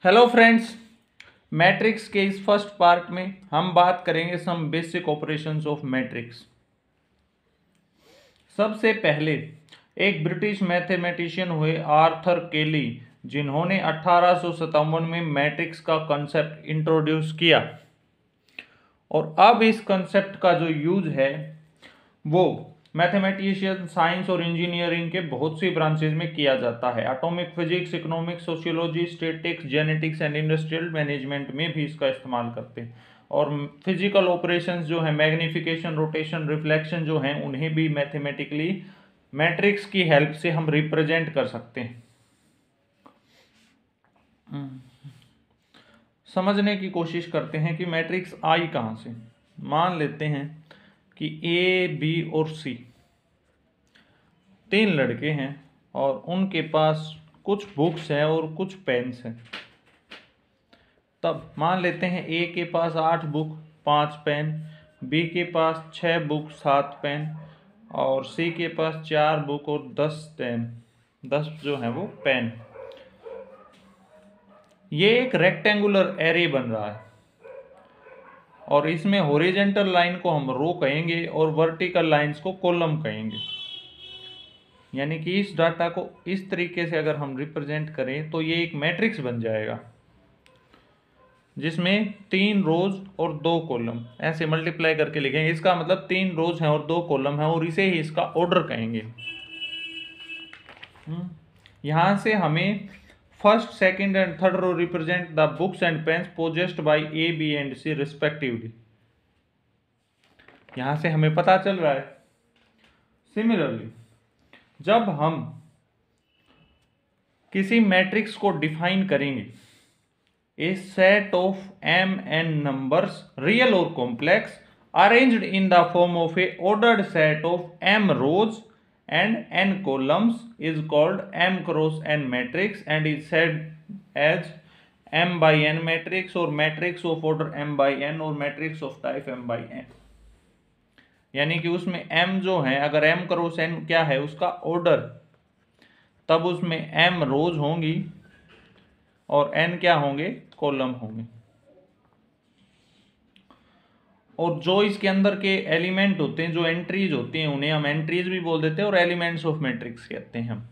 Hello friends, matrix के इस first part में हम बात करेंगे some basic operations of matrix. सबसे पहले एक ब्रिटिश मैथमेटिशियन हुए आर्थर केली, जिन्होंने 1857 में मैट्रिक्स का कंसेप्ट इंट्रोड्यूस किया। और अब इस कंसेप्ट का जो यूज है वो मैथमेटिशियन, साइंस और इंजीनियरिंग के बहुत सी ब्रांचेज में किया जाता है। Atomic physics, economics, sociology, statistics, genetics and industrial management में भी इसका इस्तेमाल करते हैं। और फिजिकल ऑपरेशंस जो है, मैग्निफिकेशन, रोटेशन, रिफ्लेक्शन जो हैं, उन्हें भी मैथमेटिकली मैट्रिक्स की हेल्प से हम रिप्रेजेंट कर सकते हैं। समझने की कोशिश करते हैं कि मैट्रिक्स आई कहाँ से। मान लेते हैं कि ए, बी और सी तीन लड़के हैं और उनके पास कुछ बुक्स हैं और कुछ पेन्स हैं। तब मान लेते हैं ए के पास 8 बुक 5 पेन, बी के पास 6 बुक 7 पेन और सी के पास 4 बुक और 10 जो है वो पेन। ये एक रेक्टेंगुलर एरे बन रहा है और इसमें हॉरिजॉन्टल लाइन को हम रो कहेंगे और वर्टिकल लाइंस को कॉलम कहेंगे। यानी कि इस डाटा को इस तरीके से अगर हम रिप्रेजेंट करें तो ये एक मैट्रिक्स बन जाएगा जिसमें 3 रोज और 2 कॉलम ऐसे मल्टीप्लाई करके लिखेंगे। इसका मतलब 3 रोज हैं और 2 कॉलम हैं और इसे ही इसका ऑर्डर कहेंगे। यहां से हमें first, second and third row represent the books and pens possessed by A, B and C respectively. यहां से हमें पता चल रहा है। सिमिलरली जब हम किसी मैट्रिक्स को डिफाइन करेंगे, a set of m n numbers, real or complex, arranged in the form of a ordered set of m rows and n columns is called m cross n matrix and is said as m by n matrix or matrix of order m by n or matrix of type m by n। यानी कि उसमें m जो है, अगर m cross n क्या है उसका order, तब उसमें m रोज होंगी और n क्या होंगे, कॉलम होंगे। और जो इसके अंदर के एलिमेंट होते हैं, जो एंट्रीज होती हैं, उन्हें हम एंट्रीज भी बोल देते हैं और एलिमेंट्स ऑफ मैट्रिक्स कहते हैं हम।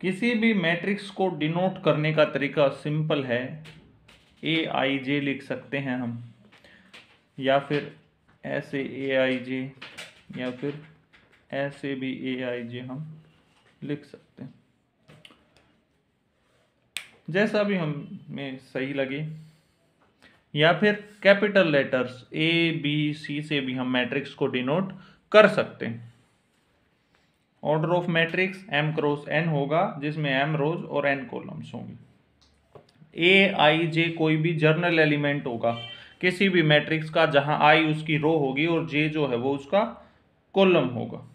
किसी भी मैट्रिक्स को डिनोट करने का तरीका सिंपल है। ए आई जे लिख सकते हैं हम, या फिर ऐसे ए आई जे, या फिर ऐसे भी ए आई जे हम लिख सकते हैं, जैसा भी हमें सही लगे। या फिर capital letters A B C से भी हम मैट्रिक्स को डिनोट कर सकते हैं। Order of matrix m cross n होगा जिसमें m रोज और n कॉलम्स होंगे। ए आई जे कोई भी जर्नल एलिमेंट होगा किसी भी मैट्रिक्स का, जहां i उसकी रो होगी और j जो है वो उसका कॉलम होगा।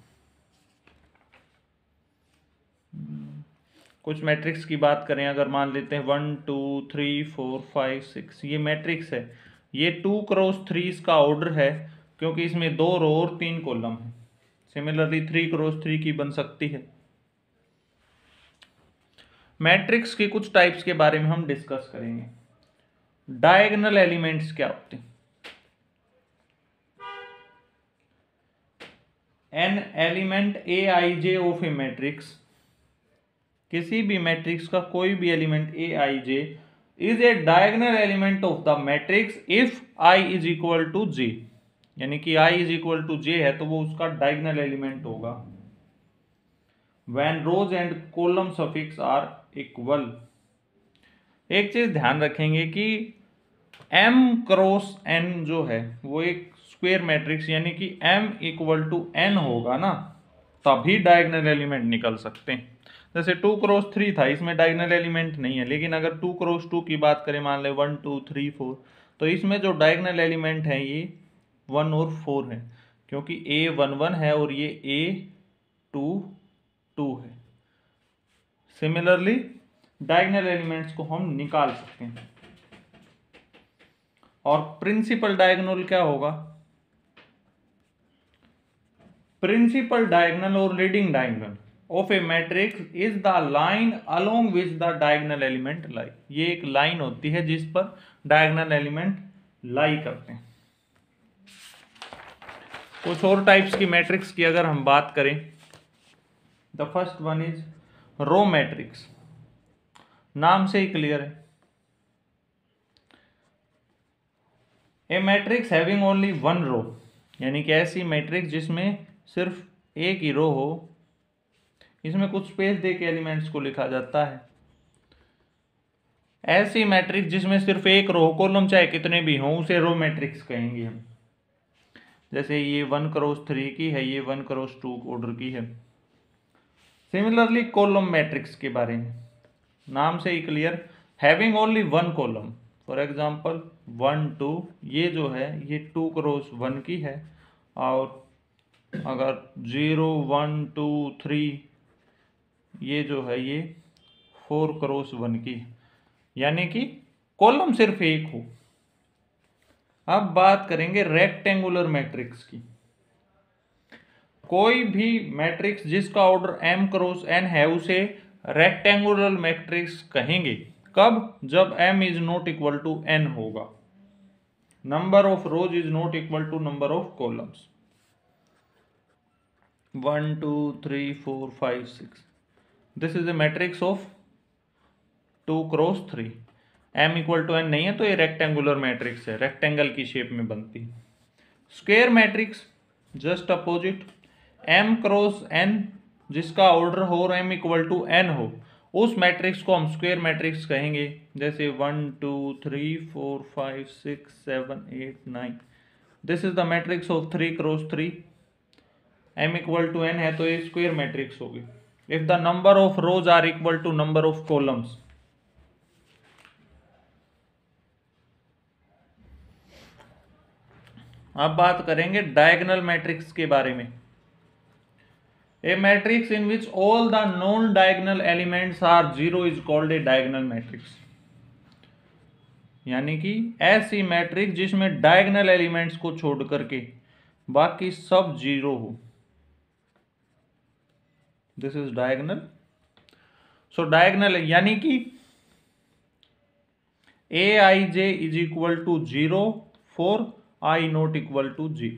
कुछ मैट्रिक्स की बात करें, अगर मान लेते हैं 1 2 3 4 5 6, ये मैट्रिक्स है। ये 2 क्रॉस 3 इसका ऑर्डर है क्योंकि इसमें 2 रो और 3 कॉलम है। सिमिलरली 3 क्रॉस 3 की बन सकती है। मैट्रिक्स के कुछ टाइप्स के बारे में हम डिस्कस करेंगे। डायगोनल एलिमेंट्स क्या होते हैं? An element a i j of a matrix, किसी भी मैट्रिक्स का कोई भी element a i j is a diagonal element of the matrix if i is equal to j. यानी कि i is equal to j है तो वो उसका डायगोनल एलिमेंट होगा। When rows and column suffix are equal. एक चीज ध्यान रखेंगे कि m क्रॉस n जो है वो एक स्क्वायर मैट्रिक्स, यानी कि m इक्वल टू n होगा ना, तभी डायगोनल एलिमेंट निकल सकते हैं। जैसे 2 क्रॉस 3 था, इसमें डायगोनल एलिमेंट नहीं है, लेकिन अगर 2 क्रॉस 2 की बात करें, मान ले 1 2 3 4, तो इसमें जो डायगोनल एलिमेंट है ये 1 और 4 है, क्योंकि a 1 1 है और ये a 2 2 है। सिमिलरली डायगोनल एलिमेंट्स को हम निकाल सकते हैं। और प्रिंसिपल डायगोनल क्या होगा? प्रिंसिपल डायगोनल और leading diagonal of a matrix is the line along which the diagonal element lie. ये एक लाइन होती है जिस पर डायगोनल एलिमेंट लाई करते हैं। कुछ और टाइप्स की मैट्रिक्स की अगर हम बात करें, the first one is row matrix. नाम से ही क्लियर है, a matrix having only one row, यानी कि ऐसी मैट्रिक्स जिसमें सिर्फ एक ही रो हो, इसमें कुछ स्पेस दे के एलिमेंट्स को लिखा जाता है। ऐसी मैट्रिक्स जिसमें सिर्फ एक रो, कॉलम चाहे कितने भी हों, उसे रो मैट्रिक्स कहेंगे हम। जैसे ये 1x3 की है, ये 1x2 ऑर्डर की है। सिमिलरली कॉलम मैट्रिक्स के बारे में नाम से ही clear, having only one column. For example 1 2, ये जो है ये 2x1 की है, और अगर 0 1 2 3 ये जो है ये 4x1 की है, यानी कि कॉलम सिर्फ एक हो। अब बात करेंगे रेक्टेंगुलर मैट्रिक्स की। कोई भी मैट्रिक्स जिसका ऑर्डर m×n है उसे रेक्टेंगुलर मैट्रिक्स कहेंगे। कब? जब m is not equal to n होगा, number of rows is not equal to number of columns. 1 2 3 4 5 6, this is a matrix of 2x3। m equal to n नहीं है तो ये रेक्टेंगुलर मैट्रिक्स है, रेक्टेंगल की शेप में बनती है। Square matrix just opposite, m×n जिसका ऑर्डर हो और m इक्वल टू n हो, उस मैट्रिक्स को हम स्क्वायर मैट्रिक्स कहेंगे। जैसे 1 2 3 4 5 6 7 8 9, this is the matrix of 3x3। m equal to n है तो ये स्क्वायर मैट्रिक्स होगी। If the number of rows are equal to number of columns. अब बात करेंगे डायगोनल मैट्रिक्स के बारे में। A matrix in which all the non diagonal elements are zero is called a diagonal matrix. यानी कि ऐसी मैट्रिक्स जिसमें डायगोनल एलिमेंट्स को छोड़ करके बाकी सब जीरो हो, this is diagonal. So diagonal यानी कि aij is equal to 0 for i not equal to j।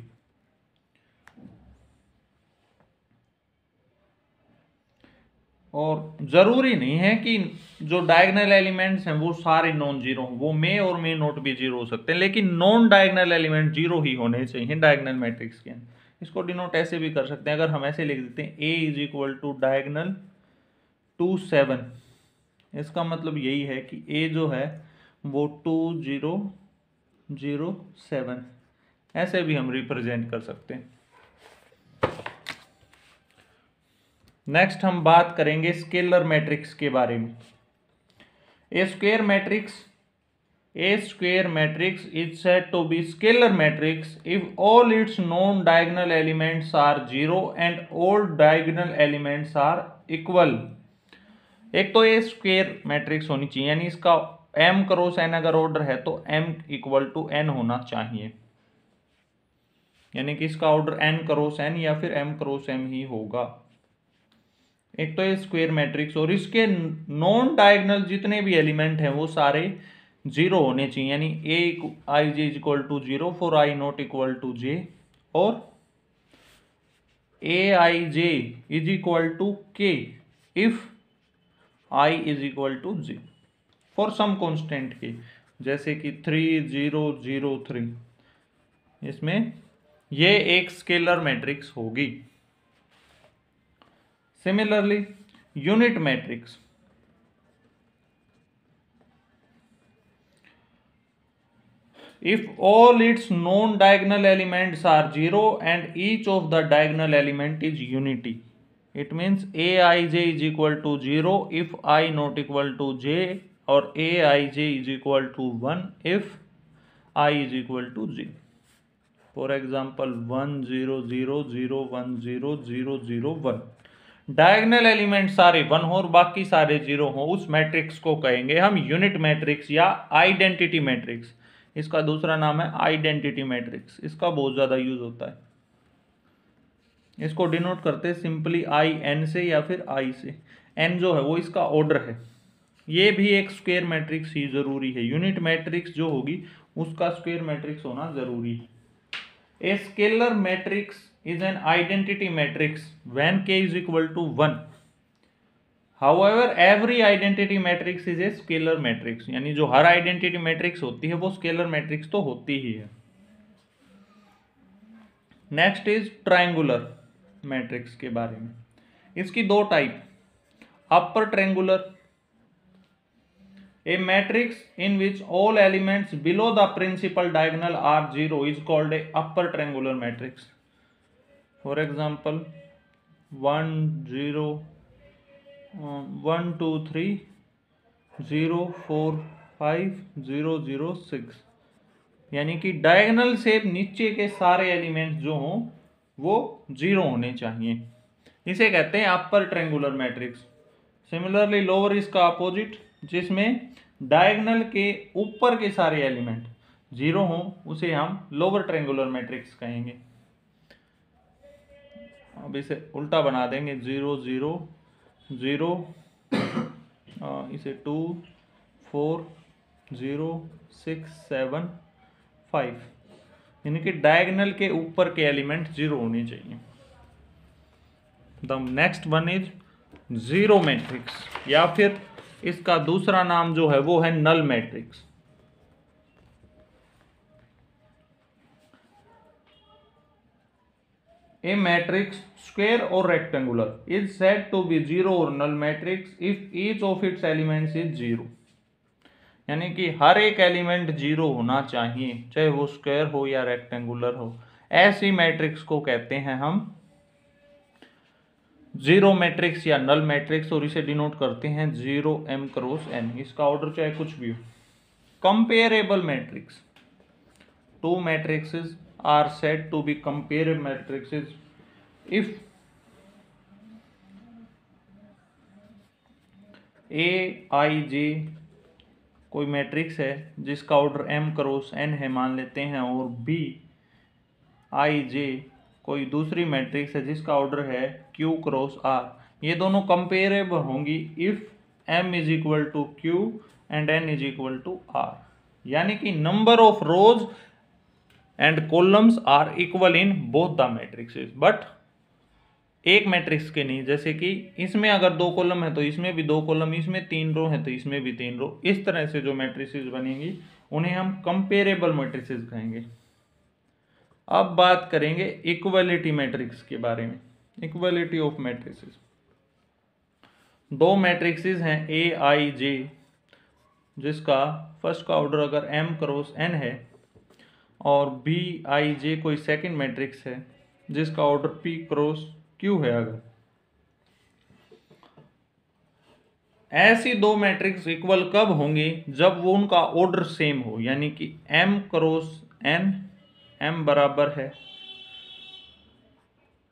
और जरूरी नहीं है कि जो डायगोनल एलिमेंट्स हैं वो सारे नॉन जीरो हों, वो मे और मे नॉट भी जीरो हो सकते हैं, लेकिन नॉन डायगोनल एलिमेंट जीरो ही होने चाहिए डायगोनल मैट्रिक्स के। इसको डिनोट ऐसे भी कर सकते हैं, अगर हम ऐसे लिख देते हैं a is equal to diagonal 2 7, इसका मतलब यही है कि a जो है वो 2 0 0 7, ऐसे भी हम रिप्रेजेंट कर सकते हैं। नेक्स्ट हम बात करेंगे स्केलर मैट्रिक्स के बारे में। A square matrix is said to be scalar matrix if all its non diagonal elements are zero and all diagonal elements are equal. एक तो ए स्क्वायर मैट्रिक्स होनी चाहिए, यानी इसका m×n अगर ऑर्डर है तो m इक्वल टू n होना चाहिए, यानी कि इसका ऑर्डर n×n या फिर m×m ही होगा। एक तो ये स्क्वायर मैट्रिक्स, और इसके नॉन डायगोनल जितने भी एलिमेंट हैं वो सारे जीरो होने चाहिए, यानी aij is equal to 0 for i not equal to j, और aij is equal to k if i is equal to j for some constant k, जैसे कि 3 0 0 3। इसमें ये एक स्केलर मैट्रिक्स होगी। Similarly, unit matrix. If all its non-diagonal elements are zero and each of the diagonal element is unity, it means aij is equal to 0 if I not equal to j, or aij is equal to 1 if I is equal to j. For example, 1 0 0 0 1 0 0 0 1, diagonal element सारे 1 हो और बाकी सारे 0 हो, उस matrix को कहेंगे हम यूनिट मैट्रिक्स या आइडेंटिटी मैट्रिक्स। इसका दूसरा नाम है आइडेंटिटी मैट्रिक्स, इसका बहुत ज्यादा यूज होता है। इसको डिनोट करते हैं सिंपली आई एन से या फिर आई से। एन जो है वो इसका ऑर्डर है। ये भी एक स्क्वायर मैट्रिक्स ही जरूरी है, यूनिट मैट्रिक्स जो होगी उसका स्क्वायर मैट्रिक्स होना जरूरी है। A scalar matrix is an identity matrix when k is equal to 1। However, every identity matrix is a scalar matrix, यानी जो हर आइडेंटिटी मैट्रिक्स होती है वो स्केलर मैट्रिक्स तो होती ही है। नेक्स्ट इज ट्रायंगुलर मैट्रिक्स के बारे में। इसकी दो type, upper triangular, a matrix in which all elements below the principal diagonal are 0 is called a upper triangular matrix. For example, 1 0 1 2 3 0 4 5 0 0 6, यानी कि डायगोनल से नीचे के सारे एलिमेंट्स जो हों वो 0 होने चाहिए। इसे कहते हैं upper triangular matrix. Similarly lower इसका अपोजिट, जिसमें डायगोनल के ऊपर के सारे एलिमेंट 0 हों उसे हम लोअर ट्रायंगुलर मैट्रिक्स कहेंगे। अब इसे उल्टा बना देंगे, 0 0 0, इसे 2 4 0 6 7 5, यानी कि डायगोनल के ऊपर के एलिमेंट 0 होने चाहिए। The next one is zero matrix, या फिर इसका दूसरा नाम जो है वो है null matrix. A matrix, square or rectangular, is said to be zero or null matrix if each of its elements is zero। यानी कि हर एक एलिमेंट 0 होना चाहिए, चाहे वो स्क्वायर हो या रेक्टेंगुलर हो। ऐसी मैट्रिक्स को कहते हैं हम जीरो मैट्रिक्स या नल मैट्रिक्स, और इसे डिनोट करते हैं 0 m क्रॉस n। इसका ऑर्डर चाहे कुछ भी हो। Comparable matrix, two matrices are said to be comparable matrices if A I J कोई मैट्रिक्स है जिसका ऑर्डर m क्रॉस n है मान लेते हैं, और B I J कोई दूसरी मैट्रिक्स है जिसका ऑर्डर है Q क्रॉस R। ये दोनों कंपेरेबल होंगी if m is equal to Q and n is equal to R, यानी कि number of rows and columns are equal in both the matrices, but एक मैट्रिक्स के नहीं। जैसे कि इसमें अगर 2 कॉलम है तो इसमें भी 2 कॉलम, इसमें 3 रो है तो इसमें भी 3 रो। इस तरह से जो मैट्रिसेस बनेंगी उन्हें हम कंपेरेबल मैट्रिसेस कहेंगे। अब बात करेंगे इक्वलिटी मैट्रिक्स के बारे में, इक्वलिटी ऑफ मैट्रिसेस। दो मैट्रिक्सेस हैं ए आई जे, जिसका फर्स्ट का ऑर्डर अगर m क्रॉस n है, और बी आई जे कोई सेकंड मैट्रिक्स है जिसका ऑर्डर p क्रॉस q है। अगर ऐसी दो मैट्रिक्स इक्वल कब होंगे, जब वो उनका ऑर्डर सेम हो, यानी कि m क्रॉस n m बराबर है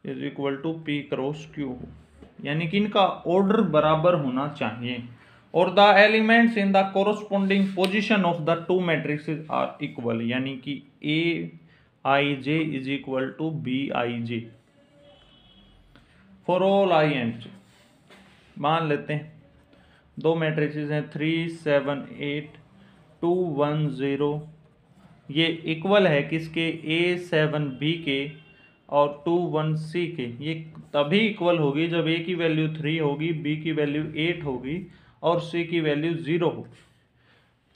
is equal to p cross q हो, यानी कि इनका ऑर्डर बराबर होना चाहिए, और the elements in the corresponding position of the two matrices are equal, यानी कि a i j is equal to b i j for all i and j. मान लेते हैं दो मैट्रिक्सेस हैं 3 7 8 2 1 0, ये इक्वल है किसके, ए 7 बी के और 2 1 सी के। ये तभी इक्वल होगी जब ए की वैल्यू 3 होगी, बी की वैल्यू 8 होगी और सी की वैल्यू 0 होगी।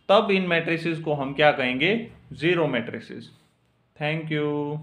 तब इन मैट्रिसेस को हम क्या कहेंगे, जीरो मैट्रिसेस। Thank you.